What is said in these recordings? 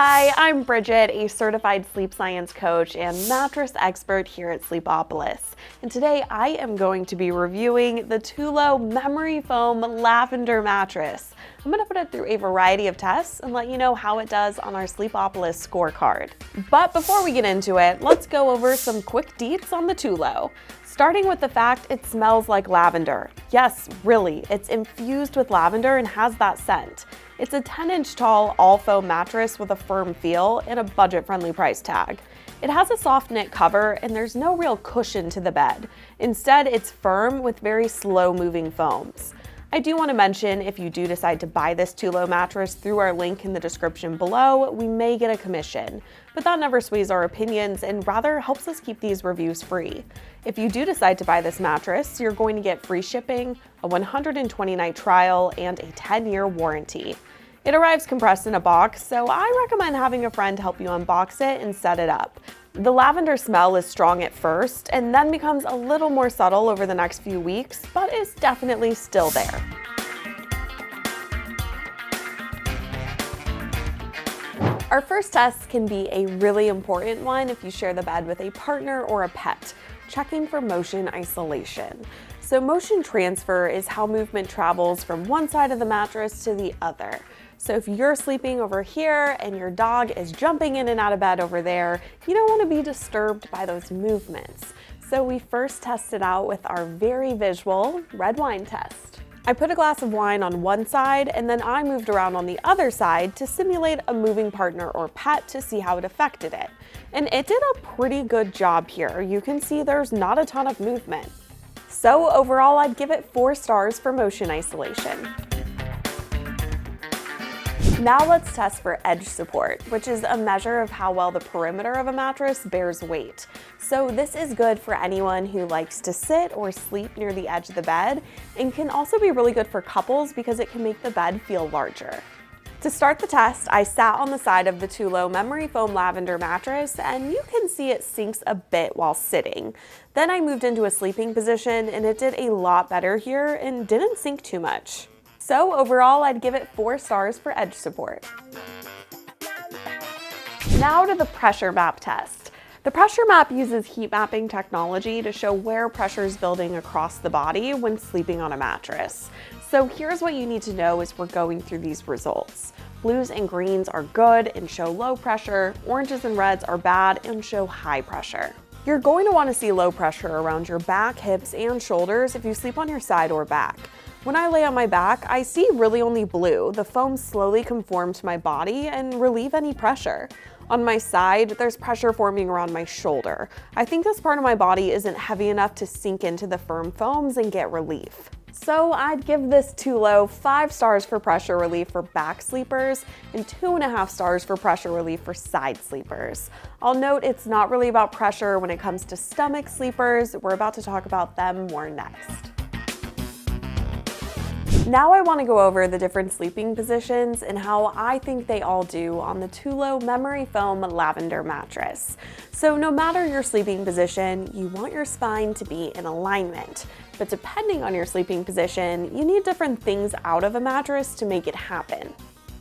Hi, I'm Bridget, a certified sleep science coach and mattress expert here at Sleepopolis. And today I am going to be reviewing the Tulo Memory Foam Lavender mattress. I'm going to put it through a variety of tests and let you know how it does on our Sleepopolis scorecard. But before we get into it, let's go over some quick deets on the Tulo. Starting with the fact it smells like lavender. Yes, really, it's infused with lavender and has that scent. It's a 10-inch tall all-foam mattress with a firm feel and a budget-friendly price tag. It has a soft knit cover and there's no real cushion to the bed. Instead, it's firm with very slow-moving foams. I do want to mention, if you do decide to buy this Tulo mattress through our link in the description below, we may get a commission, but that never sways our opinions and rather helps us keep these reviews free. If you do decide to buy this mattress, you're going to get free shipping, a 120-night trial, and a 10-year warranty. It arrives compressed in a box, so I recommend having a friend help you unbox it and set it up. The lavender smell is strong at first and then becomes a little more subtle over the next few weeks, but is definitely still there. Our first test can be a really important one if you share the bed with a partner or a pet, checking for motion isolation. So motion transfer is how movement travels from one side of the mattress to the other. So if you're sleeping over here and your dog is jumping in and out of bed over there, you don't want to be disturbed by those movements. So we first tested out with our very visual red wine test. I put a glass of wine on one side and then I moved around on the other side to simulate a moving partner or pet to see how it affected it. And it did a pretty good job here. You can see there's not a ton of movement. So overall, I'd give it 4 stars for motion isolation. Now let's test for edge support, which is a measure of how well the perimeter of a mattress bears weight. So this is good for anyone who likes to sit or sleep near the edge of the bed, and can also be really good for couples because it can make the bed feel larger. To start the test, I sat on the side of the Tulo Memory Foam Lavender mattress, and you can see it sinks a bit while sitting. Then I moved into a sleeping position and it did a lot better here and didn't sink too much. So overall, I'd give it 4 stars for edge support. Now to the pressure map test. The pressure map uses heat mapping technology to show where pressure is building across the body when sleeping on a mattress. So here's what you need to know as we're going through these results. Blues and greens are good and show low pressure. Oranges and reds are bad and show high pressure. You're going to want to see low pressure around your back, hips, and shoulders if you sleep on your side or back. When I lay on my back, I see really only blue. The foam slowly conform to my body and relieve any pressure. On my side, there's pressure forming around my shoulder. I think this part of my body isn't heavy enough to sink into the firm foams and get relief. So I'd give this Tulo 5 stars for pressure relief for back sleepers and 2.5 stars for pressure relief for side sleepers. I'll note it's not really about pressure when it comes to stomach sleepers. We're about to talk about them more next. Now I want to go over the different sleeping positions and how I think they all do on the Tulo Memory Foam Lavender mattress. So no matter your sleeping position, you want your spine to be in alignment. But depending on your sleeping position, you need different things out of a mattress to make it happen.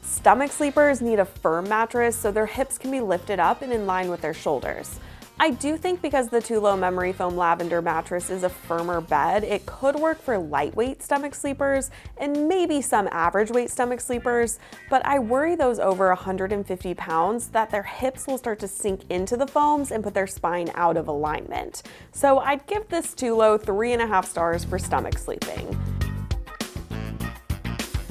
Stomach sleepers need a firm mattress so their hips can be lifted up and in line with their shoulders. I do think because the Tulo Memory Foam Lavender mattress is a firmer bed, it could work for lightweight stomach sleepers and maybe some average weight stomach sleepers, but I worry those over 150 pounds that their hips will start to sink into the foams and put their spine out of alignment. So I'd give this Tulo 3.5 stars for stomach sleeping.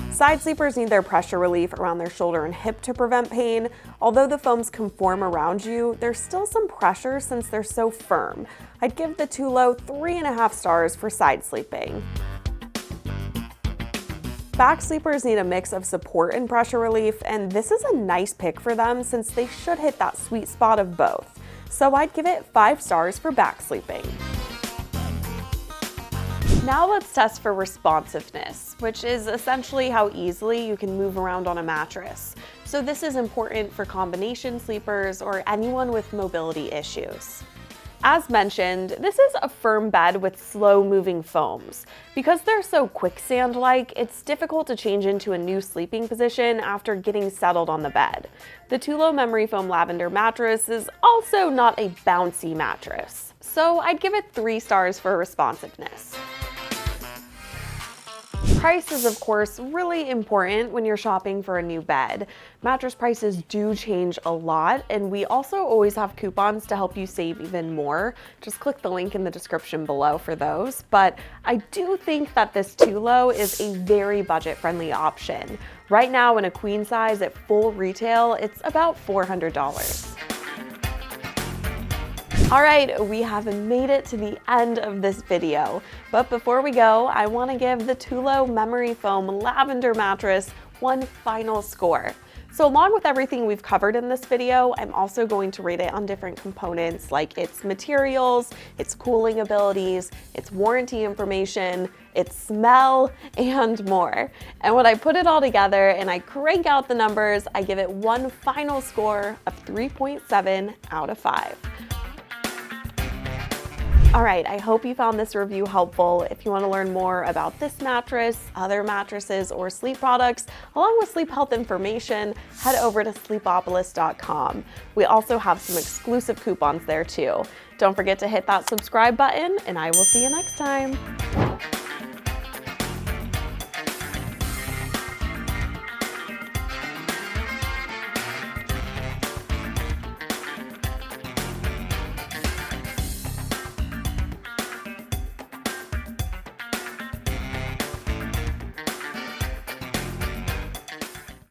Side sleepers need their pressure relief around their shoulder and hip to prevent pain. Although the foams conform around you, there's still some pressure since they're so firm. I'd give the Tulo 3.5 stars for side sleeping. Back sleepers need a mix of support and pressure relief, and this is a nice pick for them since they should hit that sweet spot of both. So I'd give it 5 stars for back sleeping. Now let's test for responsiveness, which is essentially how easily you can move around on a mattress. So this is important for combination sleepers or anyone with mobility issues. As mentioned, this is a firm bed with slow-moving foams. Because they're so quicksand-like, it's difficult to change into a new sleeping position after getting settled on the bed. The Tulo Memory Foam Lavender mattress is also not a bouncy mattress, so I'd give it 3 stars for responsiveness. Price is, of course, really important when you're shopping for a new bed. Mattress prices do change a lot, and we also always have coupons to help you save even more. Just click the link in the description below for those. But I do think that this Tulo is a very budget-friendly option. Right now, in a queen size at full retail, it's about $400. All right, we have made it to the end of this video. But before we go, I want to give the Tulo Memory Foam Lavender mattress one final score. So along with everything we've covered in this video, I'm also going to rate it on different components like its materials, its cooling abilities, its warranty information, its smell, and more. And when I put it all together and I crank out the numbers, I give it one final score of 3.7 out of 5. All right, I hope you found this review helpful. If you want to learn more about this mattress, other mattresses, or sleep products, along with sleep health information, head over to Sleepopolis.com. We also have some exclusive coupons there too. Don't forget to hit that subscribe button, and I will see you next time.